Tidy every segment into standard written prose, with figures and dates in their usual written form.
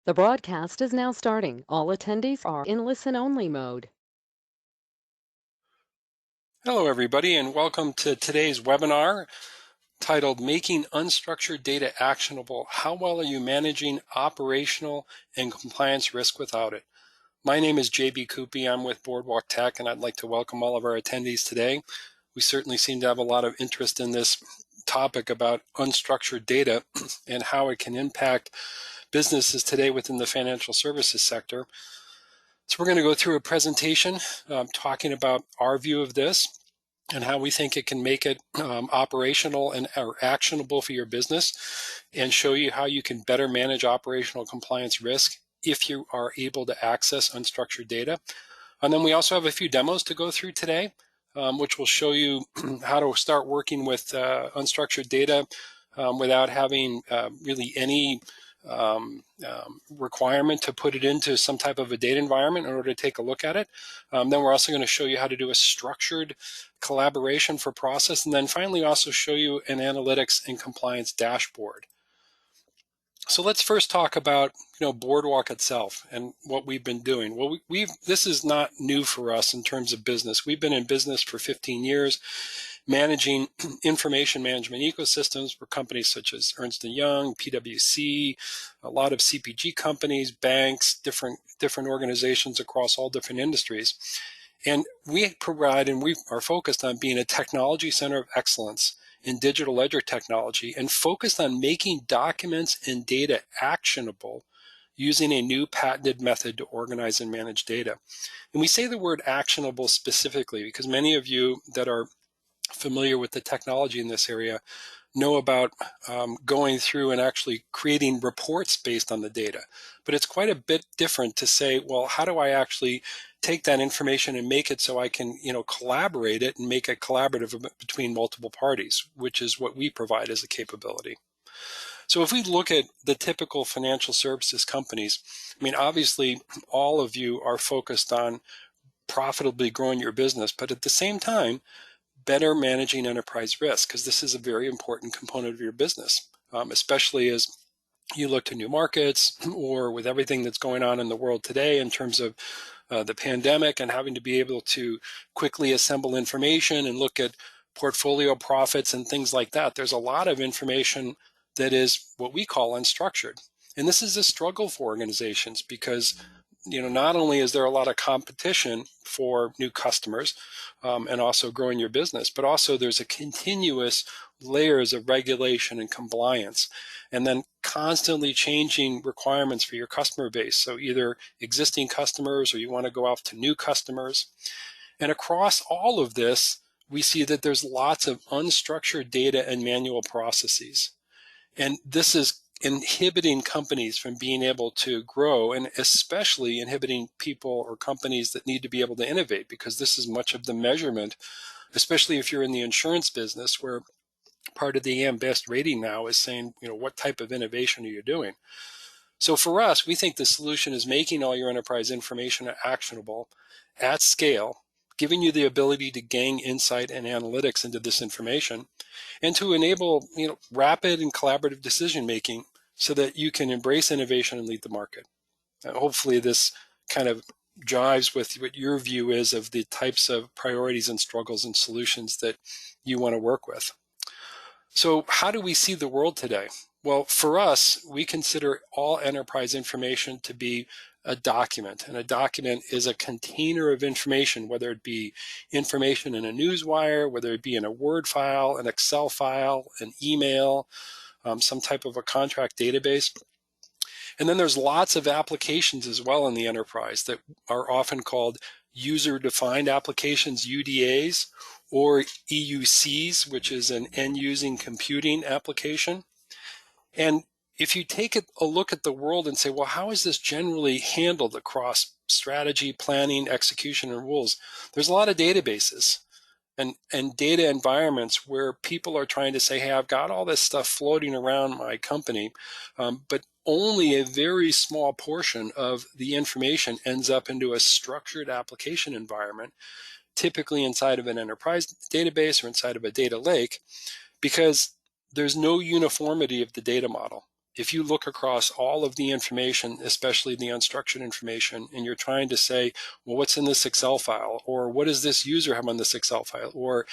The broadcast is now starting. All attendees are in listen-only mode. Hello, everybody, and welcome to today's webinar titled Making Unstructured Data Actionable. How well are you managing operational and compliance risk without it? My name is JB Coopy. I'm with Boardwalktech, and I'd like to welcome all of our attendees today. We certainly seem to have a lot of interest in this topic about unstructured data and how it can impact businesses today within the financial services sector. So we're going to go through a presentation talking about our view of this and how we think it can make it operational and or actionable for your business, and show you how you can better manage operational compliance risk if you are able to access unstructured data. And then we also have a few demos to go through today, which will show you how to start working with unstructured data without having really any requirement to put it into some type of a data environment in order to take a look at it. Then we're also going to show you how to do a structured collaboration for process, and then finally also show you an analytics and compliance dashboard. So let's first talk about Boardwalk itself and what we've been doing. Well, this is not new for us in terms of business. We've been in business for 15 years, managing information management ecosystems for companies such as Ernst & Young, PwC, a lot of CPG companies, banks, different organizations across all different industries. And we provide, and we are focused on being a technology center of excellence in digital ledger technology, and focused on making documents and data actionable using a new patented method to organize and manage data. And we say the word actionable specifically because many of you that are familiar with the technology in this area know about going through and actually creating reports based on the data. But it's quite a bit different to say, well, how do I actually take that information and make it so I can, collaborate it and make it collaborative between multiple parties, which is what we provide as a capability. So if we look at the typical financial services companies, I mean, obviously all of you are focused on profitably growing your business, but at the same time, better managing enterprise risk, because this is a very important component of your business, especially as you look to new markets or with everything that's going on in the world today in terms of the pandemic and having to be able to quickly assemble information and look at portfolio profits and things like that. There's a lot of information that is what we call unstructured. And this is a struggle for organizations because not only is there a lot of competition for new customers and also growing your business, but also there's a continuous layers of regulation and compliance, and then constantly changing requirements for your customer base. So either existing customers or you want to go out to new customers. And across all of this, we see that there's lots of unstructured data and manual processes. And this is inhibiting companies from being able to grow, and especially inhibiting people or companies that need to be able to innovate, because this is much of the measurement, especially if you're in the insurance business, where part of the AM Best rating now is saying, what type of innovation are you doing? So for us, we think the solution is making all your enterprise information actionable at scale, giving you the ability to gain insight and analytics into this information, and to enable rapid and collaborative decision making so that you can embrace innovation and lead the market. Hopefully this kind of jives with what your view is of the types of priorities and struggles and solutions that you want to work with. So how do we see the world today? Well, for us, we consider all enterprise information to be a document, and a document is a container of information, whether it be information in a newswire, whether it be in a Word file, an Excel file, an email, some type of a contract database. And then there's lots of applications as well in the enterprise that are often called user-defined applications, UDAs, or EUCs, which is an end-using computing application. And if you take a look at the world and say, well, how is this generally handled across strategy, planning, execution, and rules? There's a lot of databases and data environments where people are trying to say, hey, I've got all this stuff floating around my company, but only a very small portion of the information ends up into a structured application environment, typically inside of an enterprise database or inside of a data lake, because there's no uniformity of the data model. if you look across all of the information, especially the unstructured information, and you're trying to say, well, what's in this Excel file? Or what does this user have on this Excel file? Or,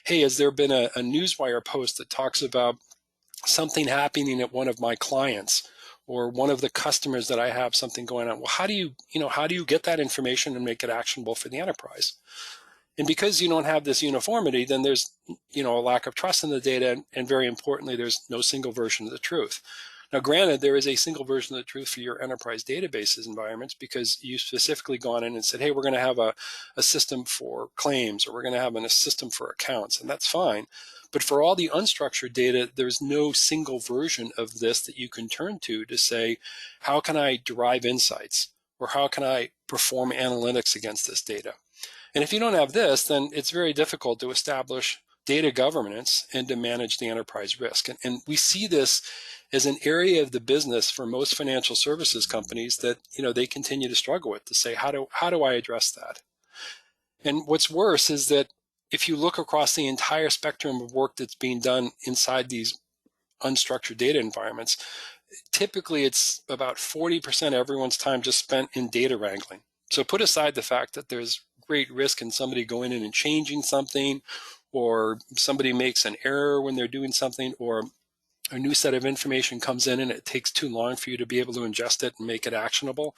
hey, has there been a Newswire post that talks about something happening at one of my clients or one of the customers that I have something going on? Well, how do you get that information and make it actionable for the enterprise? And because you don't have this uniformity, then there's a lack of trust in the data, and very importantly, there's no single version of the truth. Now, granted, there is a single version of the truth for your enterprise databases environments because you specifically gone in and said, hey, we're going to have a system for claims, or we're going to have a system for accounts, and that's fine. But for all the unstructured data, there's no single version of this that you can turn to say, how can I derive insights, or how can I perform analytics against this data? And if you don't have this, then it's very difficult to establish data governance and to manage the enterprise risk. And we see this as an area of the business for most financial services companies that they continue to struggle with, to say, how do I address that? And what's worse is that if you look across the entire spectrum of work that's being done inside these unstructured data environments, typically it's about 40% of everyone's time just spent in data wrangling. So put aside the fact that there's great risk in somebody going in and changing something, or somebody makes an error when they're doing something, or a new set of information comes in and it takes too long for you to be able to ingest it and make it actionable.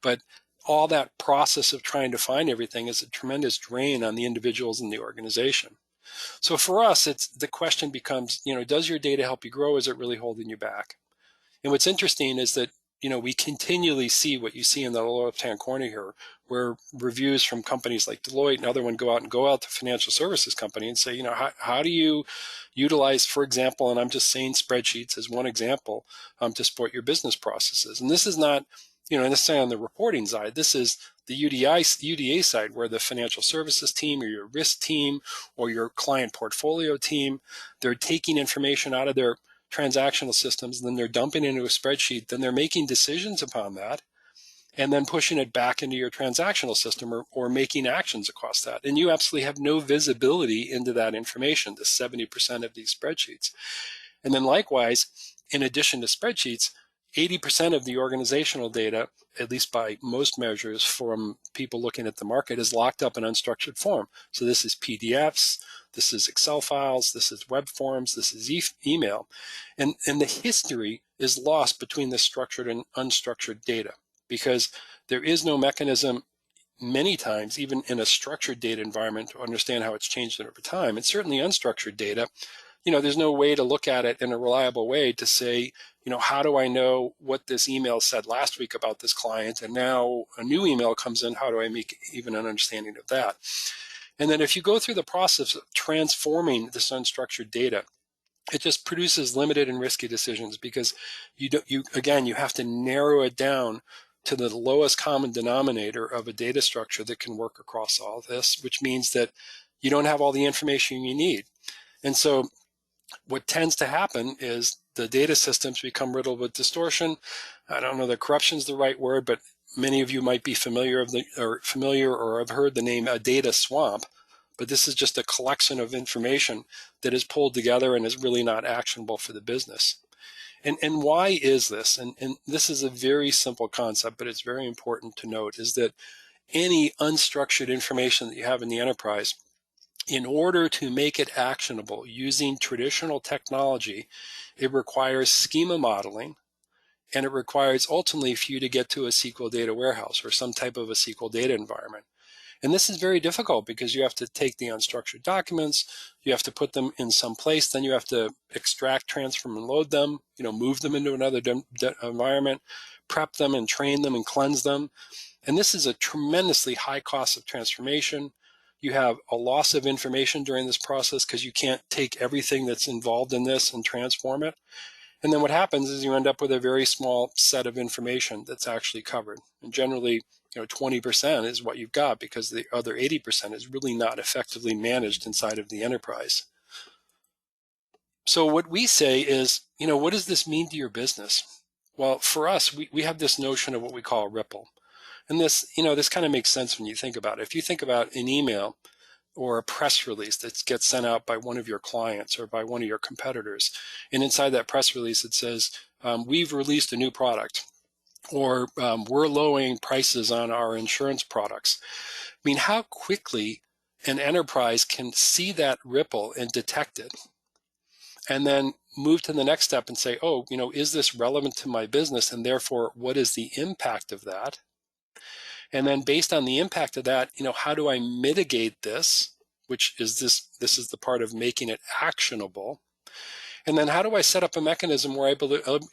But all that process of trying to find everything is a tremendous drain on the individuals in the organization. So for us, the question becomes, does your data help you grow? Is it really holding you back? And what's interesting is that, we continually see what you see in the lower left-hand corner here, where reviews from companies like Deloitte and other ones go out to financial services company and say, how do you utilize, for example, and I'm just saying spreadsheets as one example, to support your business processes. And this is not, necessarily on the reporting side. This is the UDA side, where the financial services team or your risk team or your client portfolio team, they're taking information out of their transactional systems, and then they're dumping it into a spreadsheet, then they're making decisions upon that, and then pushing it back into your transactional system, or making actions across that. And you absolutely have no visibility into that information, the 70% of these spreadsheets. And then likewise, in addition to spreadsheets, 80% of the organizational data, at least by most measures from people looking at the market, is locked up in unstructured form. So this is PDFs, this is Excel files, this is web forms, this is email. And the history is lost between the structured and unstructured data, because there is no mechanism many times, even in a structured data environment, to understand how it's changed over time. And certainly unstructured data, there's no way to look at it in a reliable way to say, how do I know what this email said last week about this client, and now a new email comes in, how do I make even an understanding of that? And then if you go through the process of transforming this unstructured data, it just produces limited and risky decisions, because you have to narrow it down to the lowest common denominator of a data structure that can work across all of this, which means that you don't have all the information you need. And so what tends to happen is the data systems become riddled with distortion. I don't know that corruption is the right word, but many of you might be familiar or have heard the name a data swamp. But this is just a collection of information that is pulled together and is really not actionable for the business. And why is this? And this is a very simple concept, but it's very important to note, is that any unstructured information that you have in the enterprise, in order to make it actionable using traditional technology, it requires schema modeling, and it requires ultimately for you to get to a SQL data warehouse or some type of a SQL data environment. And this is very difficult, because you have to take the unstructured documents, you have to put them in some place, then you have to extract, transform, and load them, move them into another environment, prep them and train them and cleanse them. And this is a tremendously high cost of transformation. You have a loss of information during this process, because you can't take everything that's involved in this and transform it. And then what happens is you end up with a very small set of information that's actually covered. And generally, 20% is what you've got, because the other 80% is really not effectively managed inside of the enterprise. So what we say is, what does this mean to your business? Well, for us, we have this notion of what we call a ripple. And this kind of makes sense when you think about it. If you think about an email or a press release that gets sent out by one of your clients or by one of your competitors, and inside that press release it says, we've released a new product, or we're lowering prices on our insurance products. I mean, how quickly an enterprise can see that ripple and detect it, and then move to the next step and say, oh, is this relevant to my business? And therefore, what is the impact of that? And then based on the impact of that, how do I mitigate this? Which is this is the part of making it actionable. And then how do I set up a mechanism where I'm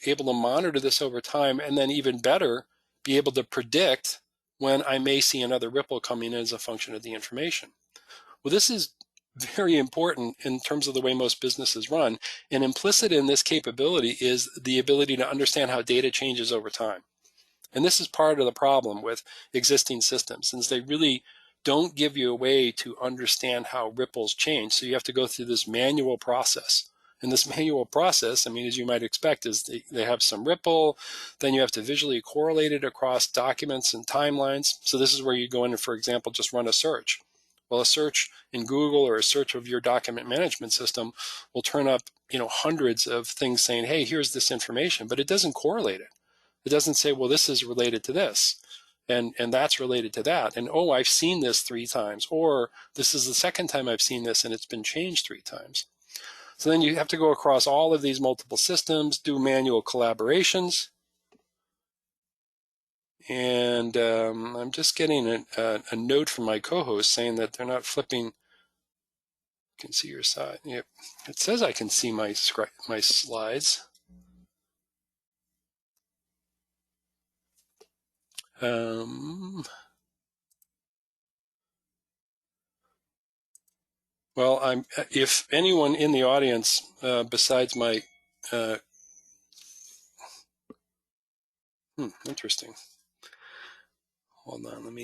able to monitor this over time, and then even better, be able to predict when I may see another ripple coming in as a function of the information? Well, this is very important in terms of the way most businesses run. And implicit in this capability is the ability to understand how data changes over time. And this is part of the problem with existing systems, since they really don't give you a way to understand how ripples change. So you have to go through this manual process. And this manual process, I mean, as you might expect, is they have some ripple, then you have to visually correlate it across documents and timelines. So this is where you go in and, for example, just run a search. Well, a search in Google or a search of your document management system will turn up, hundreds of things saying, hey, here's this information, but it doesn't correlate it. It doesn't say, well, this is related to this, and that's related to that. And, oh, I've seen this 3 times, or this is the second time I've seen this and it's been changed 3 times. So then you have to go across all of these multiple systems, do manual collaborations. And I'm just getting a note from my co-host saying that they're not flipping. You can see your side. Yep. It says I can see my slides. Well, if anyone in the audience besides my, interesting. Hold on,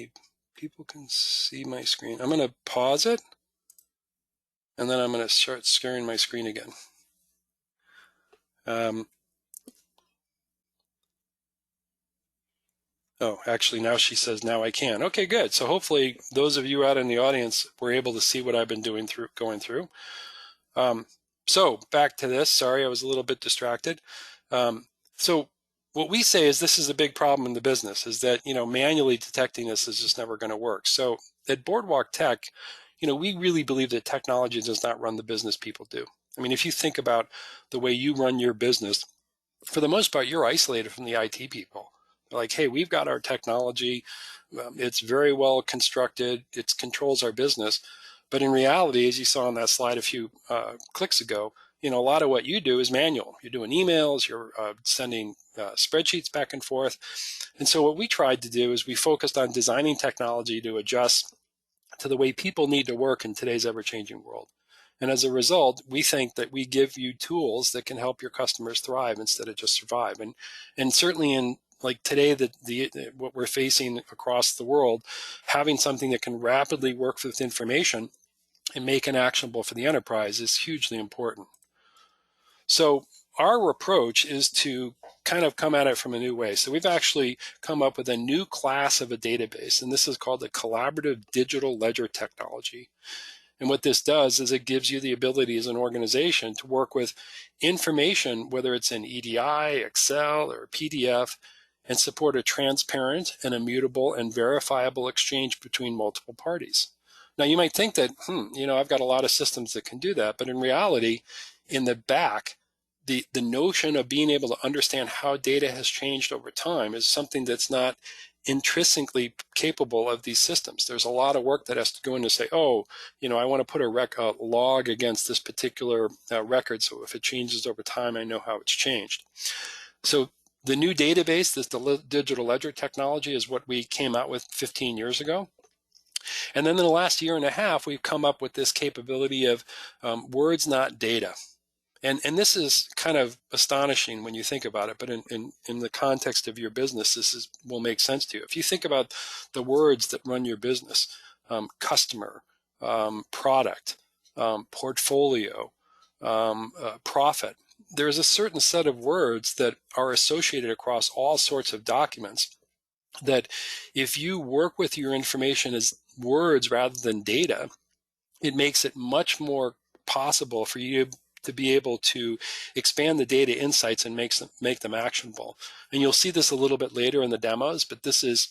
people can see my screen. I'm going to pause it, and then I'm going to start sharing my screen again. Oh, actually, now she says now I can. Okay, good. So hopefully those of you out in the audience were able to see what I've been going through. So back to this. Sorry, I was a little bit distracted. So what we say is this is a big problem in the business, is that, manually detecting this is just never going to work. So at Boardwalktech, we really believe that technology does not run the business people do. I mean, if you think about the way you run your business, for the most part, you're isolated from the IT people. They're like, hey, we've got our technology. It's very well constructed. It controls our business. But in reality, as you saw on that slide a few clicks ago, a lot of what you do is manual. You're doing emails, you're sending spreadsheets back and forth. And so what we tried to do is we focused on designing technology to adjust to the way people need to work in today's ever-changing world. And as a result, we think that we give you tools that can help your customers thrive instead of just survive. And certainly in like today, what we're facing across the world, having something that can rapidly work with information and make it actionable for the enterprise is hugely important. So our approach is to kind of come at it from a new way. So we've actually come up with a new class of a database, and this is called the collaborative digital ledger technology. And what this does is it gives you the ability as an organization to work with information, whether it's in EDI, Excel, or PDF, and support a transparent and immutable and verifiable exchange between multiple parties. Now, you might think that, I've got a lot of systems that can do that, but in reality, in the back, the notion of being able to understand how data has changed over time is something that's not intrinsically capable of these systems. There's a lot of work that has to go in to say, oh, I want to put a log against this particular record, so if it changes over time, I know how it's changed. So the new database, this digital ledger technology, is what we came out with 15 years ago. And then in the last year and a half, we've come up with this capability of words, not data. And this is kind of astonishing when you think about it, but in the context of your business, will make sense to you. If you think about the words that run your business, customer, product, portfolio, profit, there's a certain set of words that are associated across all sorts of documents that if you work with your information as words rather than data, it makes it much more possible for you to be able to expand the data insights and make them actionable. And you'll see this a little bit later in the demos, but this is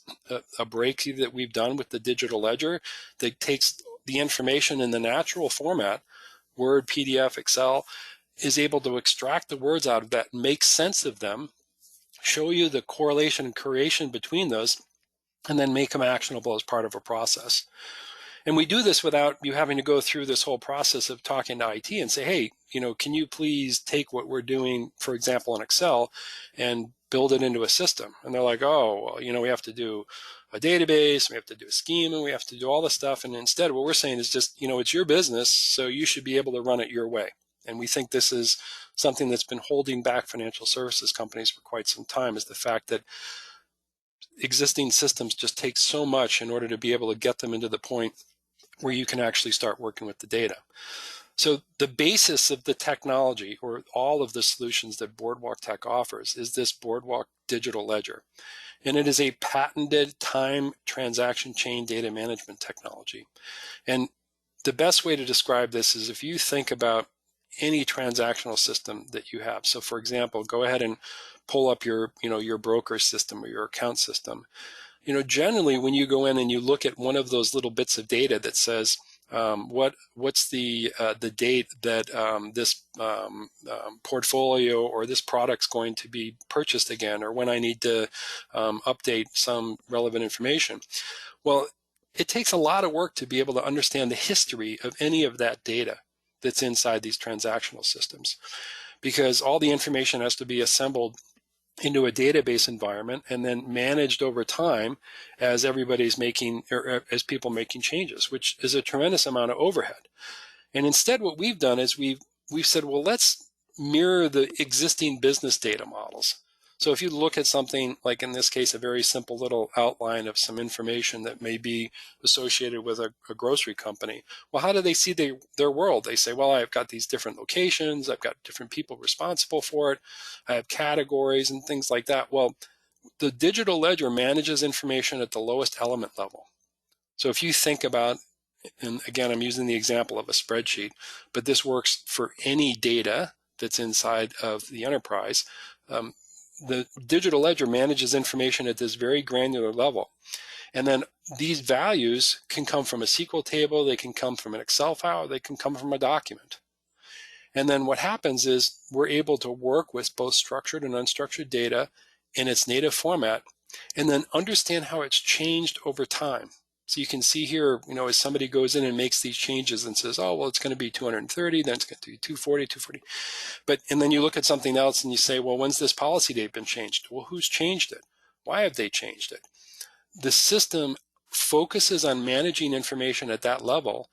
a breakthrough that we've done with the digital ledger that takes the information in the natural format, Word, PDF, Excel, is able to extract the words out of that, make sense of them, show you the correlation and correlation between those, and then make them actionable as part of a process. And we do this without you having to go through this whole process of talking to IT and say, hey, can you please take what we're doing, for example, in Excel and build it into a system? And they're like, oh, well, we have to do a database, we have to do a schema, we have to do all this stuff. And instead, what we're saying is just, it's your business, so you should be able to run it your way. And we think this is something that's been holding back financial services companies for quite some time, is the fact that existing systems just take so much in order to be able to get them into the point where you can actually start working with the data. So the basis of the technology, or all of the solutions that Boardwalktech offers, is this Boardwalk digital ledger. And it is a patented time transaction chain data management technology. And the best way to describe this is if you think about any transactional system that you have. So for example, go ahead and pull up your broker system or your account system. Generally when you go in and you look at one of those little bits of data that says what's the date that this portfolio or this product's going to be purchased again, or when I need to update some relevant information. Well, it takes a lot of work to be able to understand the history of any of that data that's inside these transactional systems, because all the information has to be assembled into a database environment and then managed over time as everybody's making, or as people making changes, which is a tremendous amount of overhead. And instead what we've done is we've said, well, let's mirror the existing business data models. So if you look at something like, in this case, a very simple little outline of some information that may be associated with a grocery company, well, how do they see their world? They say, well, I've got these different locations, I've got different people responsible for it, I have categories and things like that. Well, the digital ledger manages information at the lowest element level. So if you think about, and again, I'm using the example of a spreadsheet, but this works for any data that's inside of the enterprise. The digital ledger manages information at this very granular level. And then these values can come from a SQL table, they can come from an Excel file, they can come from a document. And then what happens is we're able to work with both structured and unstructured data in its native format, and then understand how it's changed over time. So you can see here, as somebody goes in and makes these changes and says, oh, well, it's going to be 230, then it's going to be 240, 240. And then you look at something else and you say, well, when's this policy date been changed? Well, who's changed it? Why have they changed it? The system focuses on managing information at that level.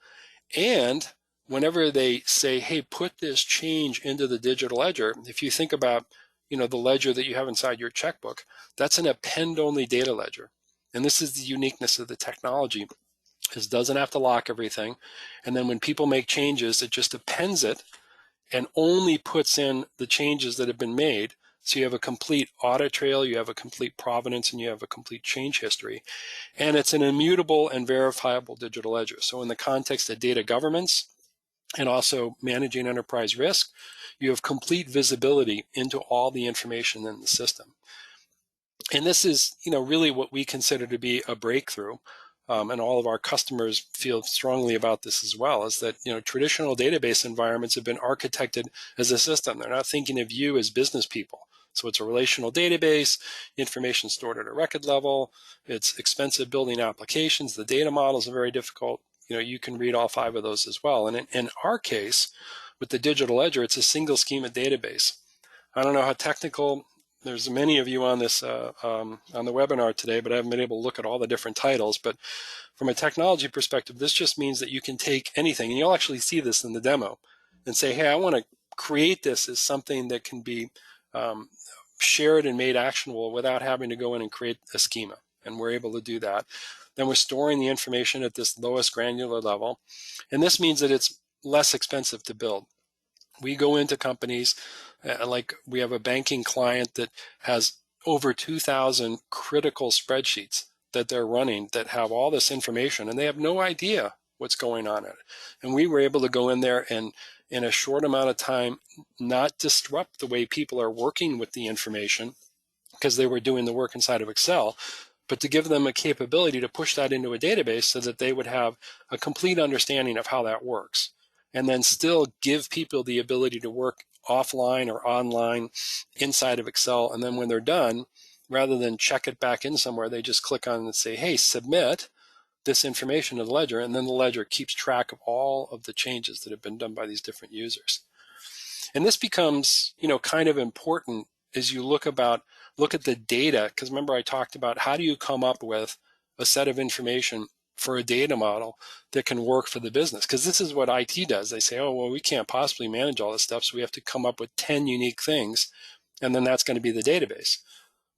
And whenever they say, hey, put this change into the digital ledger, if you think about, the ledger that you have inside your checkbook, that's an append-only data ledger. And this is the uniqueness of the technology. It doesn't have to lock everything. And then when people make changes, it just appends it and only puts in the changes that have been made. So you have a complete audit trail, you have a complete provenance, and you have a complete change history. And it's an immutable and verifiable digital ledger. So in the context of data governance and also managing enterprise risk, you have complete visibility into all the information in the system. And this is, really what we consider to be a breakthrough. And all of our customers feel strongly about this as well, is that, traditional database environments have been architected as a system. They're not thinking of you as business people. So it's a relational database, information stored at a record level. It's expensive building applications. The data models are very difficult. You can read all 5 of those as well. And in our case, with the digital ledger, it's a single schema database. I don't know how technical. There's many of you on this on the webinar today, but I haven't been able to look at all the different titles. But from a technology perspective, this just means that you can take anything, and you'll actually see this in the demo, and say, hey, I want to create this as something that can be shared and made actionable without having to go in and create a schema. And we're able to do that. Then we're storing the information at this lowest granular level. And this means that it's less expensive to build. We go into companies, like we have a banking client that has over 2,000 critical spreadsheets that they're running that have all this information, and they have no idea what's going on in it. And we were able to go in there and in a short amount of time, not disrupt the way people are working with the information because they were doing the work inside of Excel, but to give them a capability to push that into a database so that they would have a complete understanding of how that works. And then still give people the ability to work offline or online inside of Excel. And then when they're done, rather than check it back in somewhere, they just click on and say, hey, submit this information to the ledger. And then the ledger keeps track of all of the changes that have been done by these different users. And this becomes, kind of important as you look at the data, because remember I talked about how do you come up with a set of information for a data model that can work for the business? Because this is what IT does. They say, oh, well, we can't possibly manage all this stuff, so we have to come up with 10 unique things, and then that's going to be the database.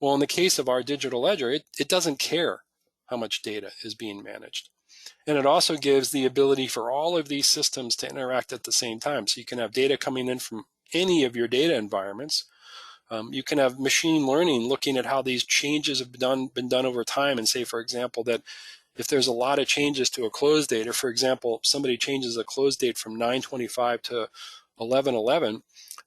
Well, in the case of our digital ledger, it doesn't care how much data is being managed. And it also gives the ability for all of these systems to interact at the same time. So you can have data coming in from any of your data environments. You can have machine learning looking at how these changes have been done over time and say, for example, that if there's a lot of changes to a close date, or for example, somebody changes a close date from 9/25 to 11/11,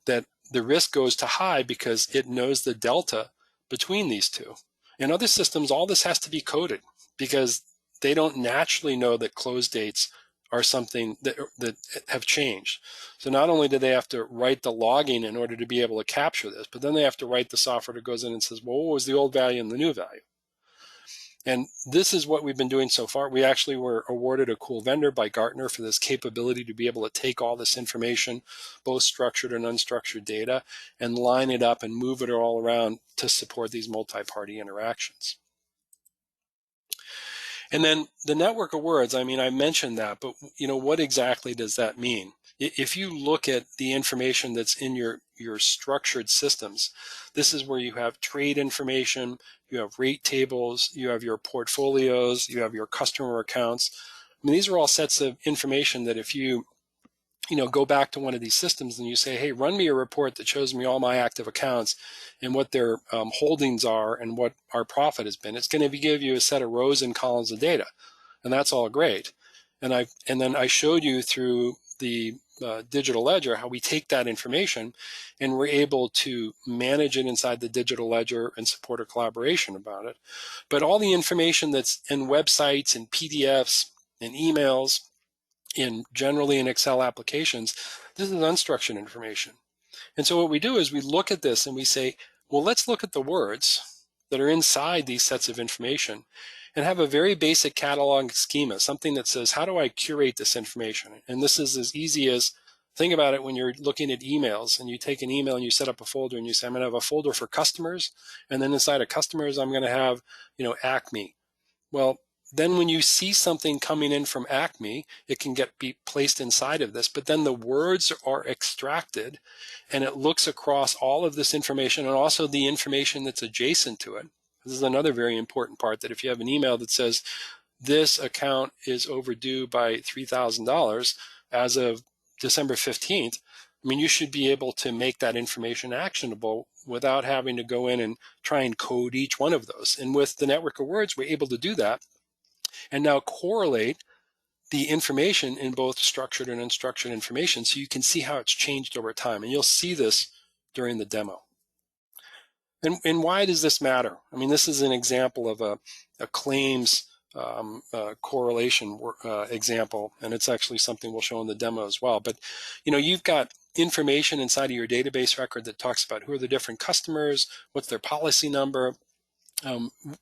that the risk goes to high because it knows the delta between these two. In other systems, all this has to be coded because they don't naturally know that close dates are something that have changed. So not only do they have to write the logging in order to be able to capture this, but then they have to write the software that goes in and says, well, what was the old value and the new value? And this is what we've been doing so far. We actually were awarded a cool vendor by Gartner for this capability to be able to take all this information, both structured and unstructured data, and line it up and move it all around to support these multi-party interactions. And then the network of words, I mentioned that, but what exactly does that mean? If you look at the information that's in your structured systems, this is where you have trade information, you have rate tables, you have your portfolios, you have your customer accounts. These are all sets of information that if you go back to one of these systems and you say, hey, run me a report that shows me all my active accounts and what their holdings are and what our profit has been, it's going to give you a set of rows and columns of data. And that's all great. And then I showed you through the digital ledger how we take that information and we're able to manage it inside the digital ledger and support a collaboration about it. But all the information that's in websites and PDFs and emails, generally in Excel applications, this is unstructured information. And so what we do is we look at this and we say, well, let's look at the words that are inside these sets of information and have a very basic catalog schema, something that says, how do I curate this information? And this is as easy as, think about it when you're looking at emails and you take an email and you set up a folder and you say, I'm going to have a folder for customers. And then inside of customers, I'm going to have, Acme. Well, then when you see something coming in from Acme, it can be placed inside of this, but then the words are extracted and it looks across all of this information and also the information that's adjacent to it. This is another very important part, that if you have an email that says this account is overdue by $3,000 as of December 15th, you should be able to make that information actionable without having to go in and try and code each one of those. And with the network of words, we're able to do that and now correlate the information in both structured and unstructured information so you can see how it's changed over time. And you'll see this during the demo. And why does this matter? This is an example of a claims correlation example, and it's actually something we'll show in the demo as well. But you've got information inside of your database record that talks about who are the different customers, what's their policy number,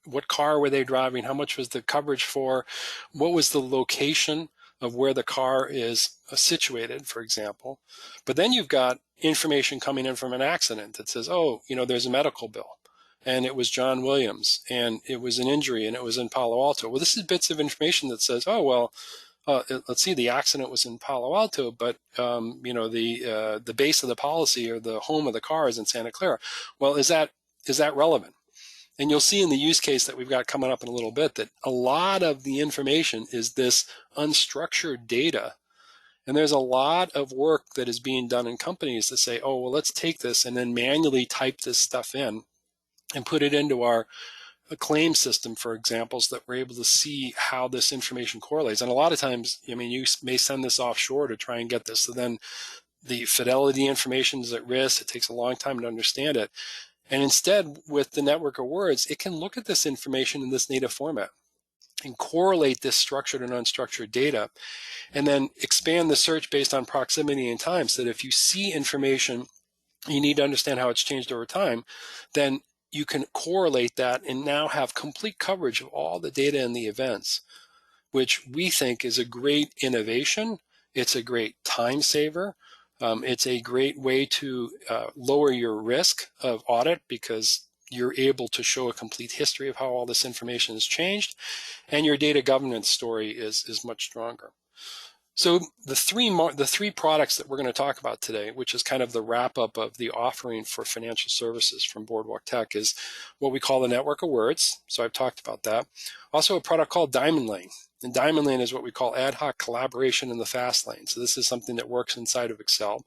what car were they driving, how much was the coverage for, what was the location of where the car is situated, for example. But then you've got information coming in from an accident that says, oh, there's a medical bill and it was John Williams and it was an injury and it was in Palo Alto. Well, this is bits of information that says, oh, well, let's see, the accident was in Palo Alto, but the base of the policy or the home of the car is in Santa Clara. Well, is that relevant? And you'll see in the use case that we've got coming up in a little bit that a lot of the information is this unstructured data. And there's a lot of work that is being done in companies to say, oh, well, let's take this and then manually type this stuff in and put it into our a claim system, for example, so that we're able to see how this information correlates. And a lot of times, I mean, you may send this offshore to try and get this. So then the fidelity information is at risk. It takes a long time to understand it. And instead, with the network of words, it can look at this information in this native format and correlate this structured and unstructured data, and then expand the search based on proximity and time, so that if you see information, you need to understand how it's changed over time, then you can correlate that and now have complete coverage of all the data and the events, which we think is a great innovation. It's a great time saver. It's a great way to lower your risk of audit, because you're able to show a complete history of how all this information has changed, and your data governance story is much stronger. So the three products that we're going to talk about today, which is kind of the wrap up of the offering for financial services from Boardwalktech, is what we call the network of words. So I've talked about that. Also a product called Diamond Lane. And Diamond Lane is what we call ad hoc collaboration in the fast lane. So this is something that works inside of Excel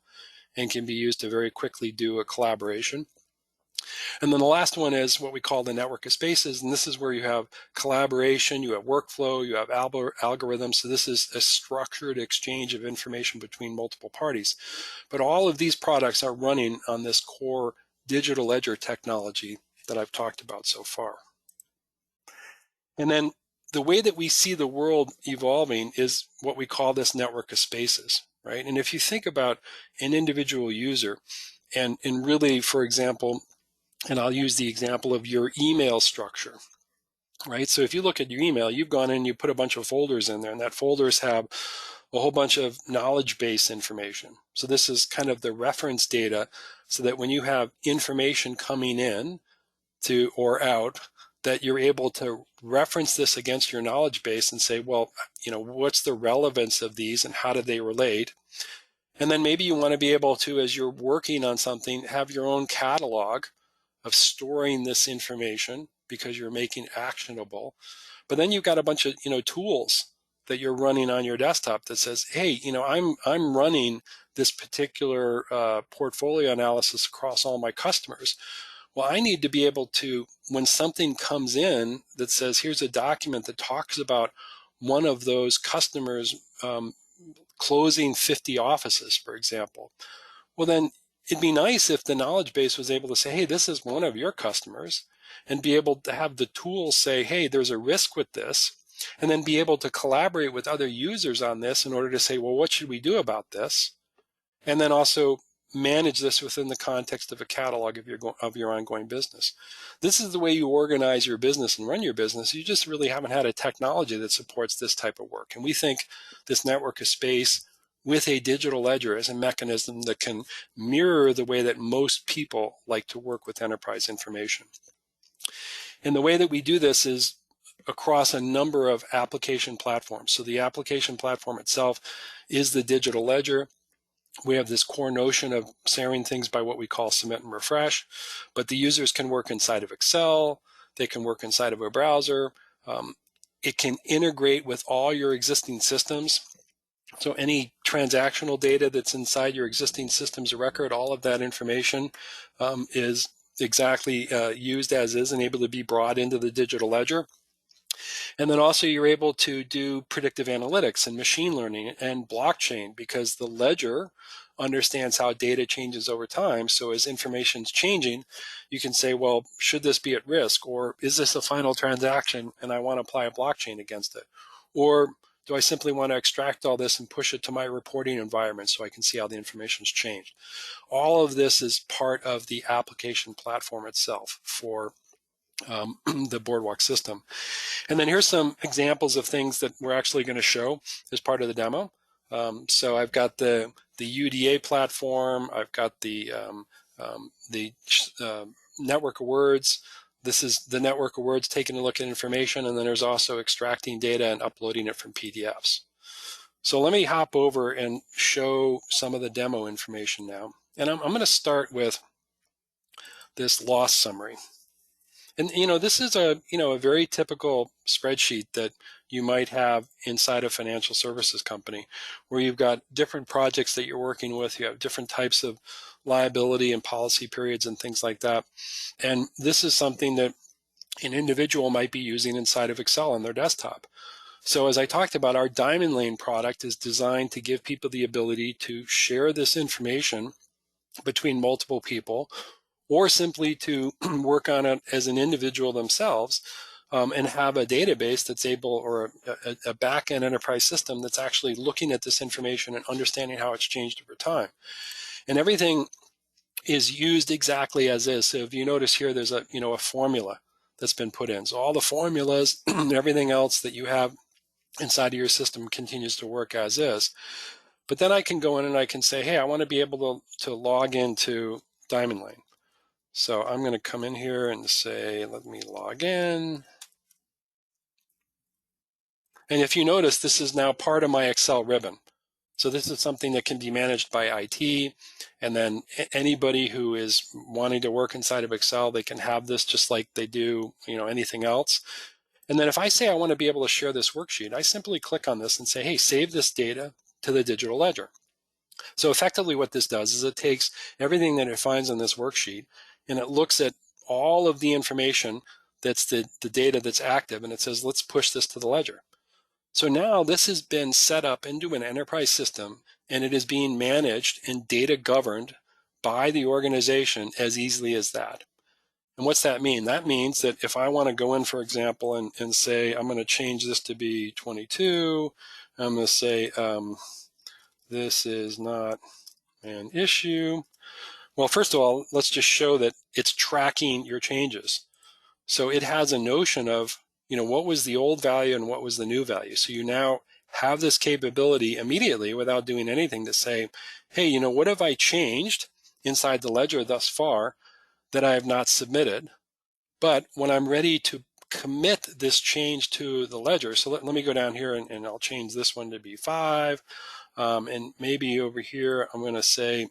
and can be used to very quickly do a collaboration. And then the last one is what we call the network of spaces. And this is where you have collaboration, you have workflow, you have algorithms. So this is a structured exchange of information between multiple parties. But all of these products are running on this core digital ledger technology that I've talked about so far. And then the way that we see the world evolving is what we call this network of spaces, right? And if you think about an individual user, and really, for example, and I'll use the example of your email structure, right? So if you look at your email, you've gone in and you put a bunch of folders in there, and that folders have a whole bunch of knowledge base information. So this is kind of the reference data, so that when you have information coming in to or out, that you're able to reference this against your knowledge base and say, well, what's the relevance of these and how do they relate? And then maybe you want to be able to, as you're working on something, have your own catalog of storing this information, because you're making actionable. But then you've got a bunch of tools that you're running on your desktop that says, hey, I'm running this particular portfolio analysis across all my customers. Well, I need to be able to, when something comes in that says, here's a document that talks about one of those customers closing 50 offices, for example. Well, then it'd be nice if the knowledge base was able to say, hey, this is one of your customers, and be able to have the tools say, hey, there's a risk with this, and then be able to collaborate with other users on this in order to say, well, what should we do about this? And then also manage this within the context of a catalog of your ongoing business. This is the way you organize your business and run your business. You just really haven't had a technology that supports this type of work. And we think this network of space with a digital ledger is a mechanism that can mirror the way that most people like to work with enterprise information. And the way that we do this is across a number of application platforms. So the application platform itself is the digital ledger. We have this core notion of sharing things by what we call submit and refresh, but the users can work inside of Excel, they can work inside of a browser, it can integrate with all your existing systems. So any transactional data that's inside your existing systems of record, all of that information is exactly used as is and able to be brought into the digital ledger. And then also you're able to do predictive analytics and machine learning and blockchain, because the ledger understands how data changes over time. So as information's changing, you can say, well, should this be at risk? Or is this a final transaction and I want to apply a blockchain against it? Or do I simply want to extract all this and push it to my reporting environment so I can see how the information's changed? All of this is part of the application platform itself for the Boardwalk system. And then here's some examples of things that we're actually going to show as part of the demo. So I've got the UDA platform. I've got the network of words. This is the network of words taking a look at information, and then there's also extracting data and uploading it from PDFs. So let me hop over and show some of the demo information now. And I'm going to start with this loss summary. And this is a very typical spreadsheet that you might have inside a financial services company, where you've got different projects that you're working with. You have different types of liability and policy periods and things like that. And this is something that an individual might be using inside of Excel on their desktop. So as I talked about, our Diamond Lane product is designed to give people the ability to share this information between multiple people, or simply to work on it as an individual themselves, and have a database that's able, or a back-end enterprise system that's actually looking at this information and understanding how it's changed over time. And everything is used exactly as is. So if you notice here, there's a formula that's been put in. So all the formulas and everything else that you have inside of your system continues to work as is. But then I can go in and I can say, hey, I want to be able to log into Diamond Lane. So I'm going to come in here and say, let me log in. And if you notice, this is now part of my Excel ribbon. So this is something that can be managed by IT, and then anybody who is wanting to work inside of Excel, they can have this just like they do, anything else. And then if I say I want to be able to share this worksheet, I simply click on this and say, hey, save this data to the digital ledger. So effectively what this does is it takes everything that it finds on this worksheet and it looks at all of the information that's the data that's active, and it says, let's push this to the ledger. So now this has been set up into an enterprise system, and it is being managed and data governed by the organization as easily as that. And what's that mean? That means that if I want to go in, for example, and say, I'm going to change this to be 22, I'm going to say, this is not an issue. Well, first of all, let's just show that it's tracking your changes. So it has a notion of, what was the old value and what was the new value. So you now have this capability immediately without doing anything to say, hey, what have I changed inside the ledger thus far that I have not submitted? But when I'm ready to commit this change to the ledger, so let me go down here and I'll change this one to be 5. And maybe over here, I'm going to say,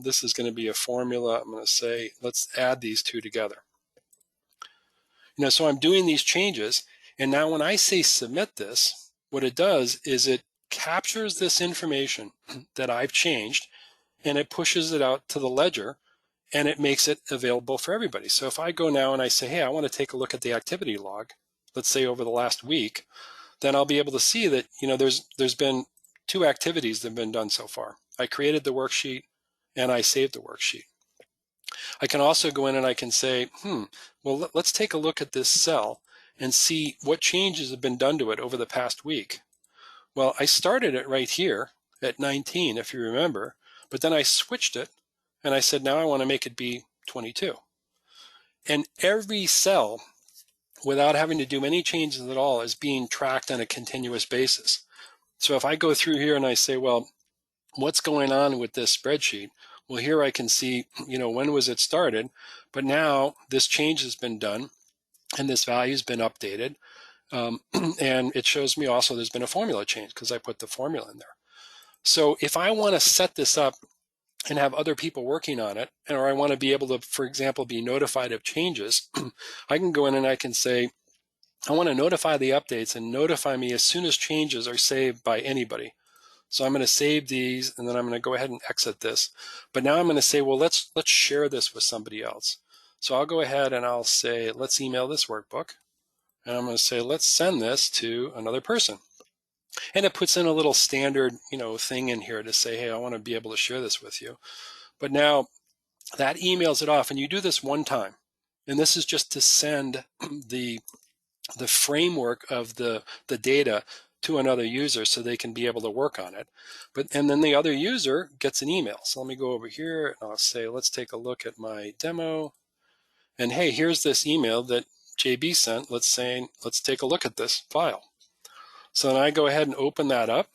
this is going to be a formula. I'm going to say, let's add these two together. So I'm doing these changes, and now when I say submit this, what it does is it captures this information that I've changed, and it pushes it out to the ledger, and it makes it available for everybody. So if I go now and I say, hey, I want to take a look at the activity log, let's say over the last week, then I'll be able to see that, there's been 2 activities that have been done so far. I created the worksheet and I saved the worksheet. I can also go in and I can say, well, let's take a look at this cell and see what changes have been done to it over the past week. Well, I started it right here at 19, if you remember, but then I switched it and I said, now I want to make it be 22. And every cell, without having to do any changes at all, is being tracked on a continuous basis. So if I go through here and I say, well, what's going on with this spreadsheet? Well, here I can see, when was it started, but now this change has been done and this value has been updated. And it shows me also there's been a formula change because I put the formula in there. So if I want to set this up and have other people working on it, or I want to be able to, for example, be notified of changes, I can go in and I can say, I want to notify the updates and notify me as soon as changes are saved by anybody. So I'm going to save these, and then I'm going to go ahead and exit this. But now I'm going to say, well, let's share this with somebody else. So I'll go ahead and I'll say, let's email this workbook. And I'm going to say, let's send this to another person. And it puts in a little standard, thing in here to say, hey, I want to be able to share this with you. But now that emails it off, and you do this one time. And this is just to send the framework of the data to another user so they can be able to work on it. And then the other user gets an email. So let me go over here and I'll say, let's take a look at my demo. And hey, here's this email that JB sent. Let's take a look at this file. So then I go ahead and open that up.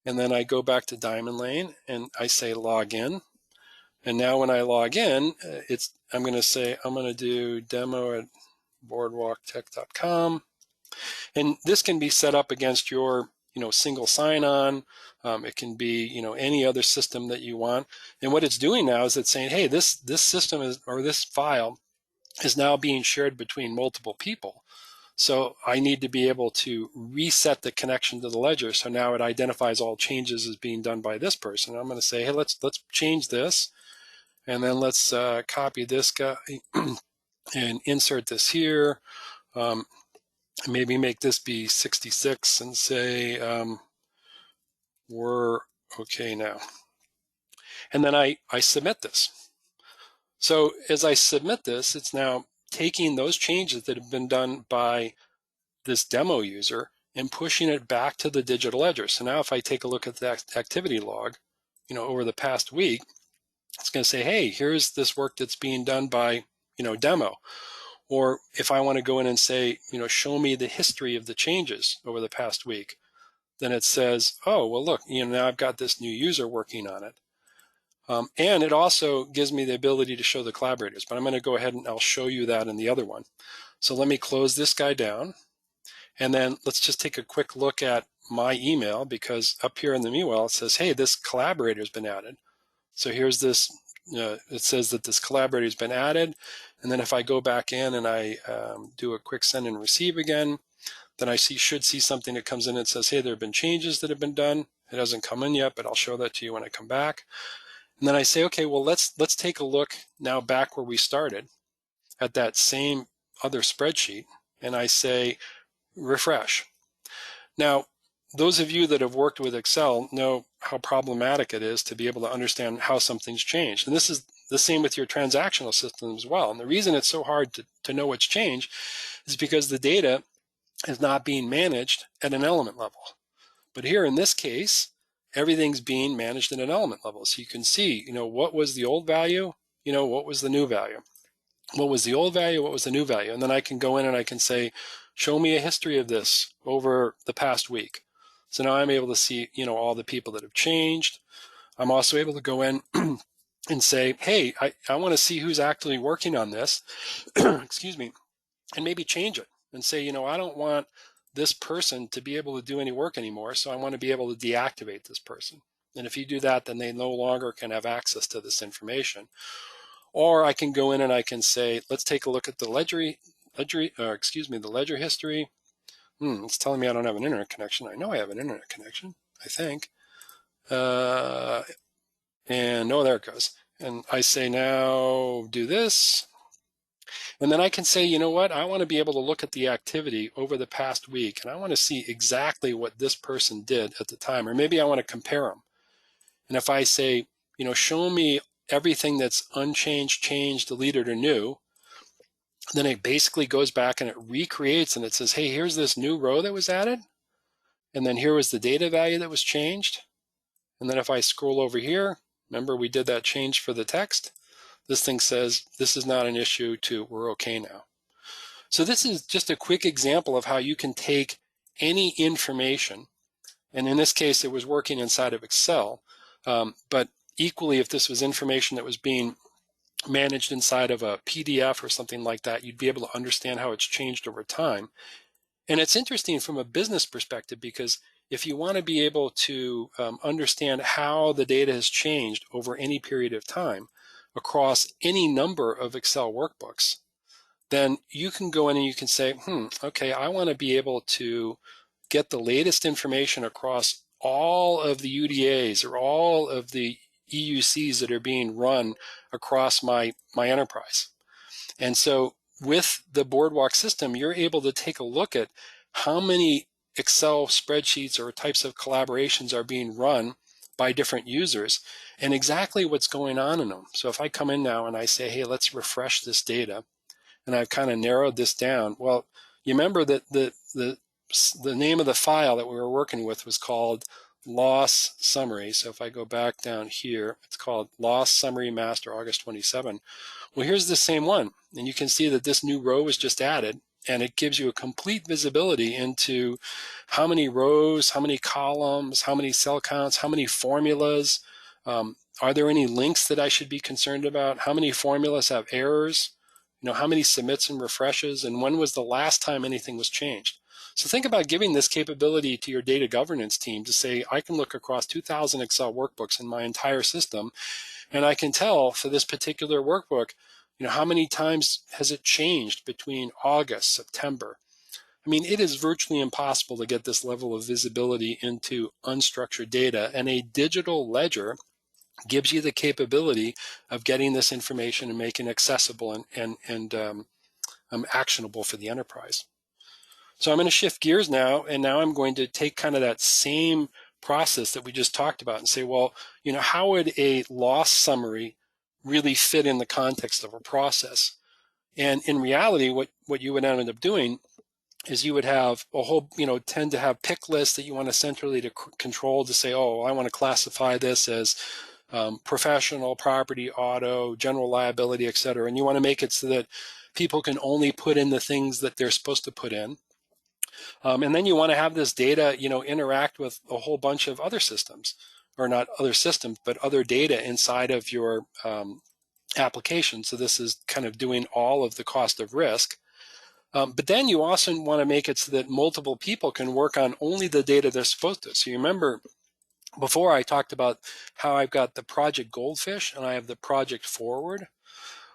And then I go back to Diamond Lane and I say log in. And now when I log in, I'm going to say, I'm going to do demo at boardwalktech.com. And this can be set up against your, single sign-on. It can be, any other system that you want. And what it's doing now is it's saying, hey, this system or this file is now being shared between multiple people. So I need to be able to reset the connection to the ledger. So now it identifies all changes as being done by this person. I'm going to say, hey, let's change this. And then let's copy this guy and insert this here. Maybe make this be 66 and say we're okay now. And then I submit this. So as I submit this, it's now taking those changes that have been done by this demo user and pushing it back to the digital ledger. So now if I take a look at the activity log, over the past week, it's going to say, hey, here's this work that's being done by, demo. Or if I want to go in and say, show me the history of the changes over the past week, then it says, oh, well, look, now I've got this new user working on it. And it also gives me the ability to show the collaborators, but I'm going to go ahead and I'll show you that in the other one. So let me close this guy down. And then let's just take a quick look at my email, because up here in the email, it says, hey, this collaborator has been added. So here's this, it says that this collaborator has been added. And then if I go back in and I do a quick send and receive again, then I should see something that comes in and says, hey, there have been changes that have been done. It hasn't come in yet, but I'll show that to you when I come back. And then I say, okay, well, let's take a look now back where we started at that same other spreadsheet. And I say, refresh. Now, those of you that have worked with Excel know how problematic it is to be able to understand how something's changed. And this is the same with your transactional system as well. And the reason it's so hard to know what's changed is because the data is not being managed at an element level. But here in this case, everything's being managed at an element level. So you can see, what was the old value, what was the new value. What was the old value, what was the new value? And then I can go in and I can say, show me a history of this over the past week. So now I'm able to see, all the people that have changed. I'm also able to go in and say, hey, I want to see who's actually working on this, excuse me, and maybe change it and say, I don't want this person to be able to do any work anymore, so I want to be able to deactivate this person. And if you do that, then they no longer can have access to this information. Or I can go in and I can say, let's take a look at the ledger history. It's telling me I don't have an internet connection. I know I have an internet connection, I think. And no, there it goes. And I say now do this. And then I can say, you know what? I want to be able to look at the activity over the past week, and I want to see exactly what this person did at the time, or maybe I want to compare them. And if I say, show me everything that's unchanged, changed, deleted, or new, then it basically goes back and it recreates and it says, hey, here's this new row that was added. And then here was the data value that was changed. And then if I scroll over here, remember we did that change for the text. This thing says, this is not an issue to we're okay now. So this is just a quick example of how you can take any information, and in this case, it was working inside of Excel, but equally, if this was information that was being managed inside of a PDF or something like that, you'd be able to understand how it's changed over time. And it's interesting from a business perspective, because if you want to be able to understand how the data has changed over any period of time across any number of Excel workbooks, then you can go in and you can say, okay, I want to be able to get the latest information across all of the UDAs or all of the EUCs that are being run across my enterprise. And so with the Boardwalk system, you're able to take a look at how many Excel spreadsheets or types of collaborations are being run by different users and exactly what's going on in them. So if I come in now and I say, hey, let's refresh this data, and I've kind of narrowed this down. Well, you remember that the name of the file that we were working with was called loss summary. So if I go back down here, it's called loss summary master August 27. Well, here's the same one. And you can see that this new row was just added, and it gives you a complete visibility into how many rows, how many columns, how many cell counts, how many formulas. Are there any links that I should be concerned about? How many formulas have errors? How many submits and refreshes, and when was the last time anything was changed? So think about giving this capability to your data governance team to say, I can look across 2,000 Excel workbooks in my entire system, and I can tell for this particular workbook, how many times has it changed between August, September? I mean, it is virtually impossible to get this level of visibility into unstructured data, and a digital ledger gives you the capability of getting this information and making it accessible and actionable for the enterprise. So I'm going to shift gears now, and now I'm going to take kind of that same process that we just talked about and say, well, how would a loss summary really fit in the context of a process? And in reality, what you would end up doing is you would have a whole, tend to have pick lists that you want to centrally to control to say, oh, I want to classify this as professional, property, auto, general liability, et cetera. And you want to make it so that people can only put in the things that they're supposed to put in. And then you want to have this data, interact with a whole bunch of other systems, or not other systems, but other data inside of your application. So this is kind of doing all of the cost of risk. But then you also want to make it so that multiple people can work on only the data they're supposed to. So you remember before I talked about how I've got the project Goldfish and I have the project Forward.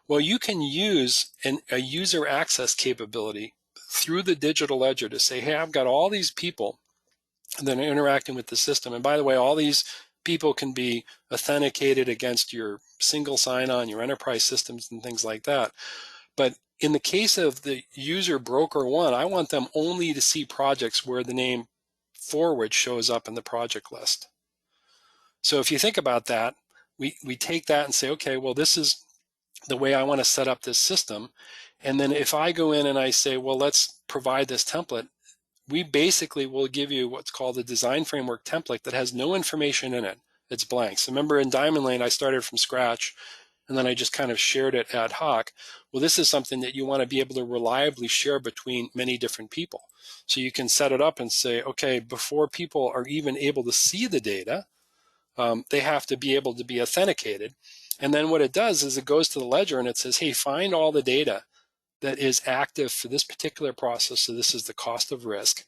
Well, you can use a user access capability through the digital ledger to say, hey, I've got all these people that are interacting with the system. And by the way, all these people can be authenticated against your single sign-on, your enterprise systems, and things like that. But in the case of the user broker one, I want them only to see projects where the name Forward shows up in the project list. So if you think about that, we take that and say, okay, well, this is the way I want to set up this system. And then if I go in and I say, well, let's provide this template, we basically will give you what's called a design framework template that has no information in it. It's blank. So remember in Diamond Lane, I started from scratch and then I just kind of shared it ad hoc. Well, this is something that you want to be able to reliably share between many different people. So you can set it up and say, okay, before people are even able to see the data, they have to be able to be authenticated. And then what it does is it goes to the ledger and it says, hey, find all the data that is active for this particular process. So this is the cost of risk.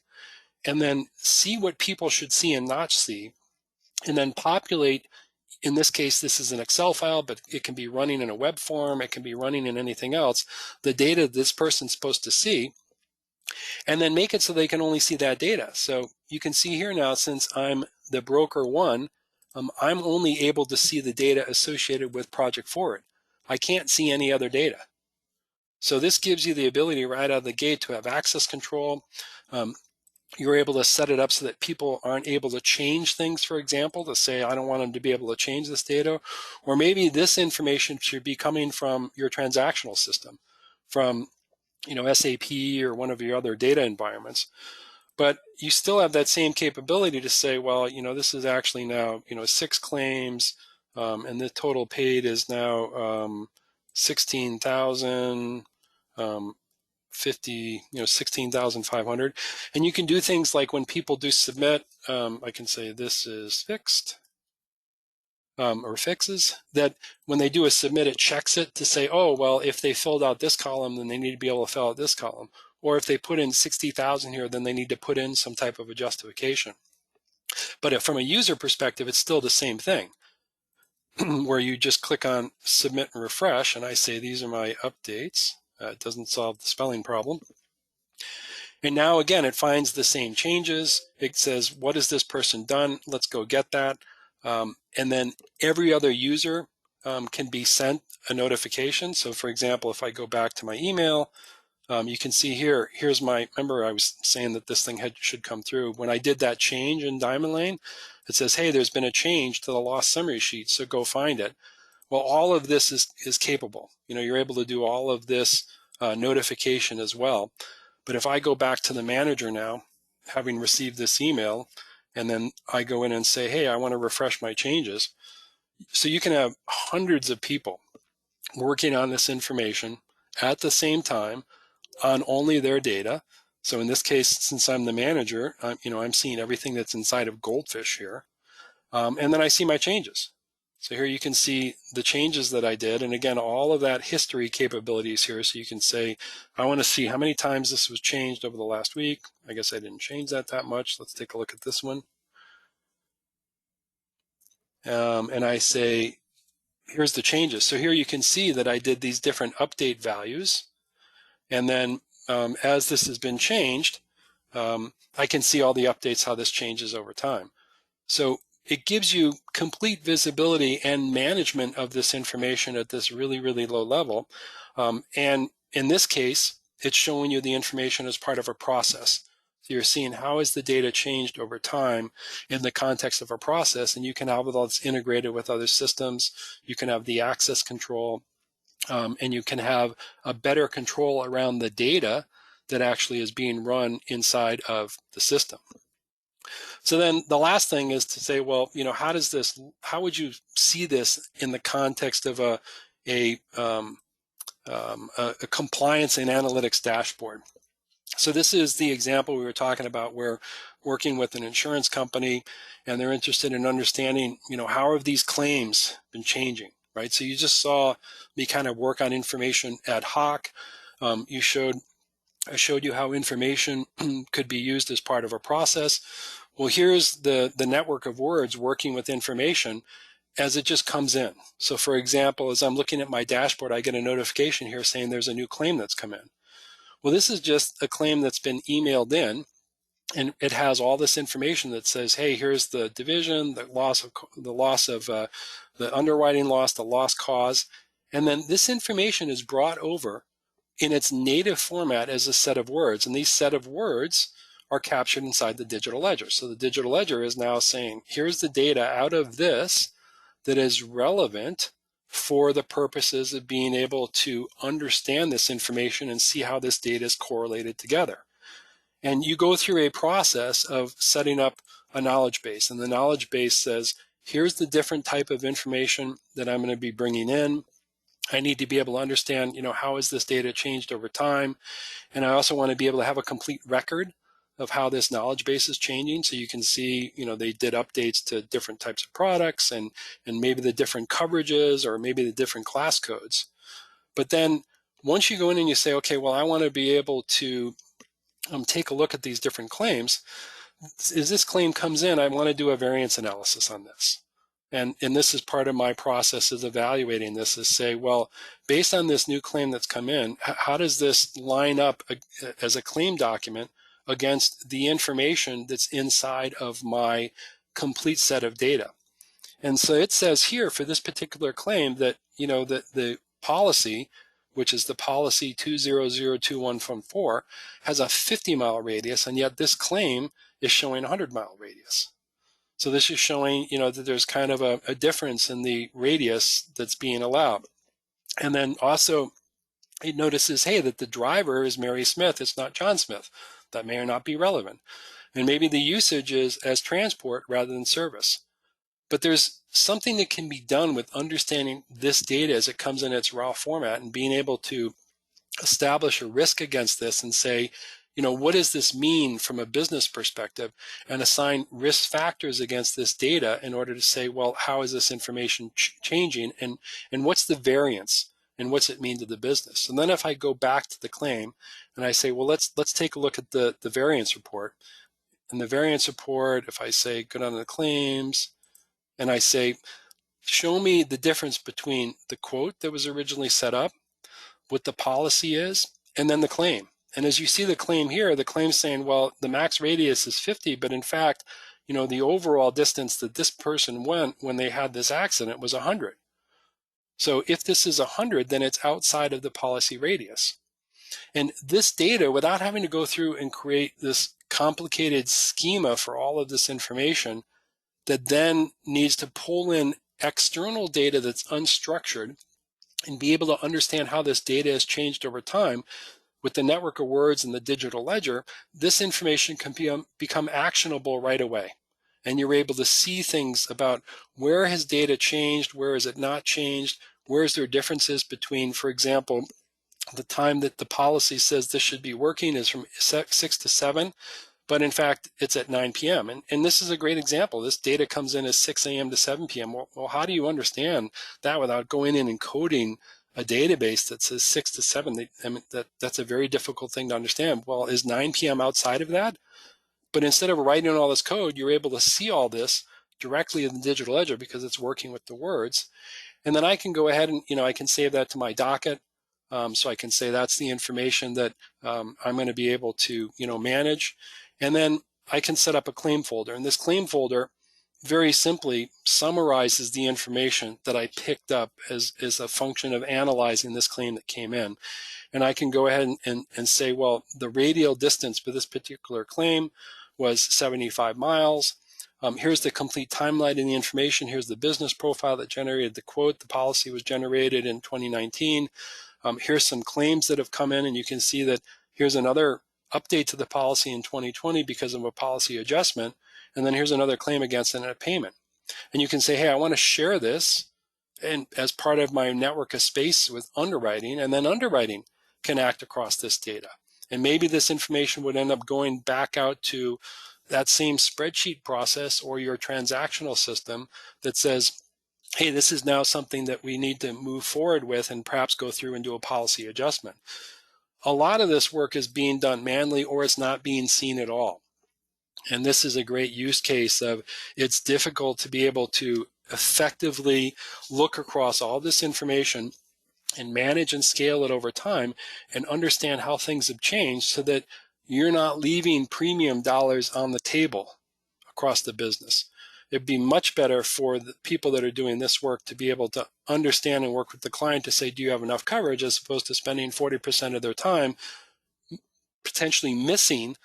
And then see what people should see and not see. And then populate, in this case, this is an Excel file, but it can be running in a web form. It can be running in anything else. The data this person's supposed to see. And then make it so they can only see that data. So you can see here now, since I'm the broker one, I'm only able to see the data associated with Project Forward. I can't see any other data. So this gives you the ability right out of the gate to have access control. You're able to set it up so that people aren't able to change things, for example, to say, I don't want them to be able to change this data. Or maybe this information should be coming from your transactional system, from SAP or one of your other data environments. But you still have that same capability to say, well, this is actually now, 6 claims, and the total paid is now 16,000, 16,500. And you can do things like when people do submit, I can say this is fixed, or fixes, that when they do a submit, it checks it to say, oh, well, if they filled out this column, then they need to be able to fill out this column. Or if they put in 60,000 here, then they need to put in some type of a justification. But from a user perspective, it's still the same thing, where you just click on submit and refresh, and I say, these are my updates. It doesn't solve the spelling problem. And now, again, it finds the same changes. It says, what has this person done? Let's go get that. And then every other user can be sent a notification. So for example, if I go back to my email, you can see here's remember I was saying that this thing should come through. When I did that change in Diamond Lane, it says, hey, there's been a change to the loss summary sheet, so go find it. Well, all of this is capable. You're able to do all of this notification as well. But if I go back to the manager now, having received this email, and then I go in and say, hey, I want to refresh my changes. So you can have hundreds of people working on this information at the same time on only their data. So in this case, since I'm the manager, I'm seeing everything that's inside of Goldfish here. And then I see my changes. So here you can see the changes that I did. And again, all of that history capabilities here. So you can say, I want to see how many times this was changed over the last week. I guess I didn't change that much. Let's take a look at this one. And I say, here's the changes. So here you can see that I did these different update values. And then as this has been changed, I can see all the updates, how this changes over time. So it gives you complete visibility and management of this information at this really, really low level. And in this case, it's showing you the information as part of a process. So you're seeing how has the data changed over time in the context of a process, and you can have it all that's integrated with other systems. You can have the access control, and you can have a better control around the data that actually is being run inside of the system. So then the last thing is to say, well, how would you see this in the context of a compliance and analytics dashboard? So this is the example we were talking about. We're working with an insurance company, and they're interested in understanding, how have these claims been changing, right? So you just saw me kind of work on information ad hoc. I showed you how information could be used as part of a process. Well, here's the network of words working with information as it just comes in. So for example, as I'm looking at my dashboard, I get a notification here saying there's a new claim that's come in. Well, this is just a claim that's been emailed in, and it has all this information that says, hey, here's the division, the loss of the underwriting loss, the loss cause. And then this information is brought over in its native format as a set of words. And these set of words are captured inside the digital ledger. So the digital ledger is now saying, here's the data out of this that is relevant for the purposes of being able to understand this information and see how this data is correlated together. And you go through a process of setting up a knowledge base. And the knowledge base says, here's the different type of information that I'm going to be bringing in. I need to be able to understand, how has this data changed over time? And I also want to be able to have a complete record of how this knowledge base is changing. So you can see, they did updates to different types of products and maybe the different coverages or maybe the different class codes. But then once you go in and you say, okay, well, I want to be able to take a look at these different claims. As this claim comes in, I want to do a variance analysis on this. And this is part of my process is evaluating this, is say, well, based on this new claim that's come in, how does this line up as a claim document against the information that's inside of my complete set of data? And so it says here for this particular claim that, that the policy, which is the policy 2002114, has a 50-mile radius, and yet this claim is showing a 100-mile radius. So this is showing, that there's kind of a difference in the radius that's being allowed. And then also it notices, hey, that the driver is Mary Smith, it's not John Smith. That may or not be relevant. And maybe the usage is as transport rather than service. But there's something that can be done with understanding this data as it comes in its raw format and being able to establish a risk against this and say, what does this mean from a business perspective, and assign risk factors against this data in order to say, well, how is this information changing, and what's the variance, and what's it mean to the business? And then if I go back to the claim and I say, well, let's take a look at the variance report. And the variance report, if I say go down to the claims and I say, show me the difference between the quote that was originally set up, what the policy is, and then the claim. And as you see the claim here, the claim's saying, well, the max radius is 50, but in fact, the overall distance that this person went when they had this accident was 100. So if this is 100, then it's outside of the policy radius. And this data, without having to go through and create this complicated schema for all of this information that then needs to pull in external data that's unstructured and be able to understand how this data has changed over time, with the network of words and the digital ledger, this information can become actionable right away. And you're able to see things about where has data changed, where has it not changed, where is there differences between, for example, the time that the policy says this should be working is from 6 to 7, but in fact, it's at 9 p.m. And this is a great example. This data comes in as 6 a.m. to 7 p.m. Well, how do you understand that without going in and coding a database that says 6 to 7? I mean, that's a very difficult thing to understand. Well, is 9 p.m. outside of that? But instead of writing all this code, you're able to see all this directly in the digital ledger because it's working with the words. And then I can go ahead and, I can save that to my docket. So I can say that's the information that I'm going to be able to, manage. And then I can set up a claim folder. And this claim folder very simply summarizes the information that I picked up as a function of analyzing this claim that came in. And I can go ahead and say, well, the radial distance for this particular claim was 75 miles. Here's the complete timeline in the information. Here's the business profile that generated the quote. The policy was generated in 2019. Here's some claims that have come in, and you can see that here's another update to the policy in 2020 because of a policy adjustment. And then here's another claim against it and a payment. And you can say, hey, I want to share this and as part of my network of space with underwriting, and then underwriting can act across this data. And maybe this information would end up going back out to that same spreadsheet process or your transactional system that says, hey, this is now something that we need to move forward with and perhaps go through and do a policy adjustment. A lot of this work is being done manually or it's not being seen at all. And this is a great use case of it's difficult to be able to effectively look across all this information and manage and scale it over time and understand how things have changed so that you're not leaving premium dollars on the table across the business. It'd be much better for the people that are doing this work to be able to understand and work with the client to say, do you have enough coverage, as opposed to spending 40% of their time potentially missing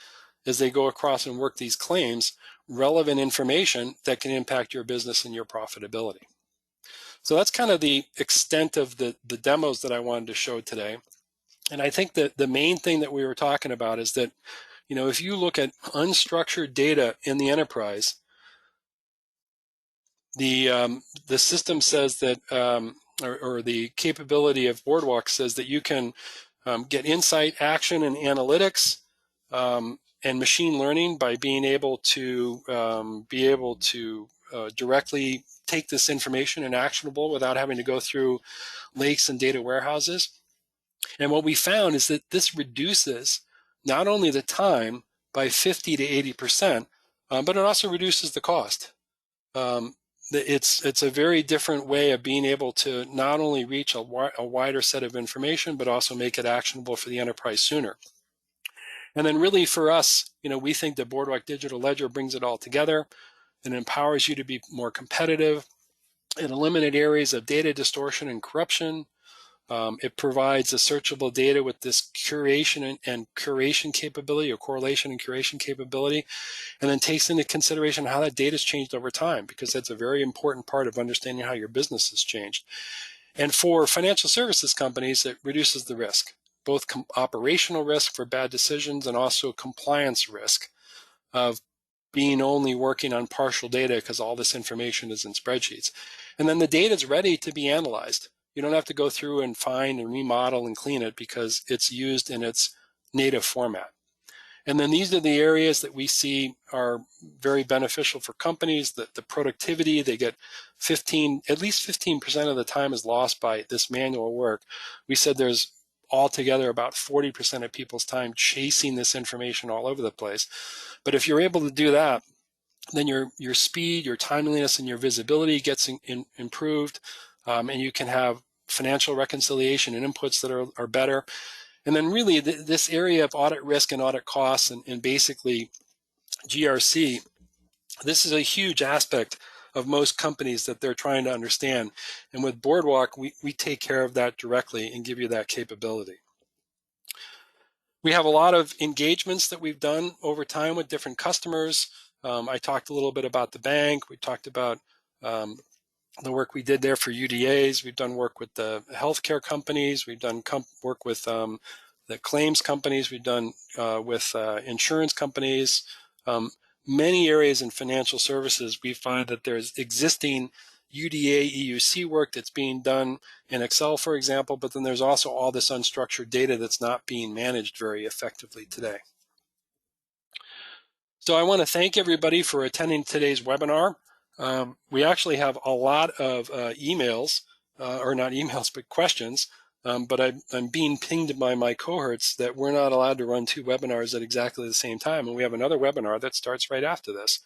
as they go across and work these claims relevant information that can impact your business and your profitability. So that's kind of the extent of the demos that I wanted to show today. And I think that the main thing that we were talking about is that, if you look at unstructured data in the enterprise, the system says that, or the capability of Boardwalk says that you can get insight, action, and analytics, and machine learning by being able to directly take this information and actionable without having to go through lakes and data warehouses. And what we found is that this reduces not only the time by 50 to 80%, but it also reduces the cost. It's a very different way of being able to not only reach a wider set of information, but also make it actionable for the enterprise sooner. And then really for us, we think that Boardwalk Digital Ledger brings it all together and empowers you to be more competitive. It eliminates areas of data distortion and corruption. It provides a searchable data with this curation and curation capability, or correlation and curation capability, and then takes into consideration how that data has changed over time, because that's a very important part of understanding how your business has changed. And for financial services companies, it reduces the risk, both operational risk for bad decisions and also compliance risk of being only working on partial data because all this information is in spreadsheets. And then the data is ready to be analyzed. You don't have to go through and find and remodel and clean it because it's used in its native format. And then these are the areas that we see are very beneficial for companies. The productivity, they get at least 15% of the time is lost by this manual work. We said there's altogether about 40% of people's time chasing this information all over the place. But if you're able to do that, then your speed, your timeliness, and your visibility gets improved, and you can have financial reconciliation and inputs that are better. And then really this area of audit risk and audit costs and basically GRC, this is a huge aspect of most companies that they're trying to understand. And with Boardwalk, we take care of that directly and give you that capability. We have a lot of engagements that we've done over time with different customers. I talked a little bit about the bank. We talked about the work we did there for UDAs. We've done work with the healthcare companies. We've done work with the claims companies. We've done with insurance companies. Many areas in financial services, we find that there's existing UDA EUC work that's being done in Excel, for example, but then there's also all this unstructured data that's not being managed very effectively today. So I want to thank everybody for attending today's webinar. We actually have a lot of emails, or not emails, but questions, but I'm being pinged by my cohorts that we're not allowed to run two webinars at exactly the same time, and we have another webinar that starts right after this.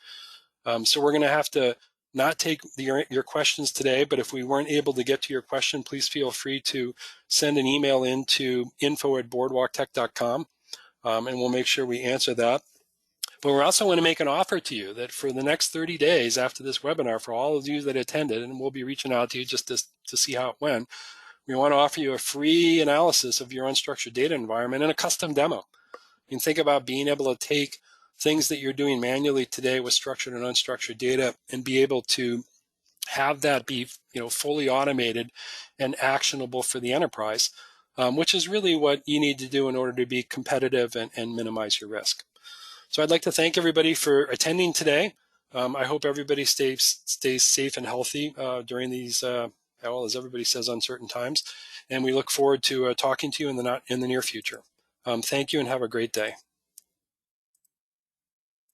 So we're going to have to not take your questions today, but if we weren't able to get to your question, please feel free to send an email into info@boardwalktech.com, and we'll make sure we answer that. But we also want to make an offer to you that for the next 30 days after this webinar, for all of you that attended, and we'll be reaching out to you just to see how it went, we want to offer you a free analysis of your unstructured data environment and a custom demo. You can think about being able to take things that you're doing manually today with structured and unstructured data and be able to have that be fully automated and actionable for the enterprise, which is really what you need to do in order to be competitive and minimize your risk. So I'd like to thank everybody for attending today. I hope everybody stays safe and healthy during these, well, as everybody says, uncertain times. And we look forward to talking to you in the near future. Thank you and have a great day.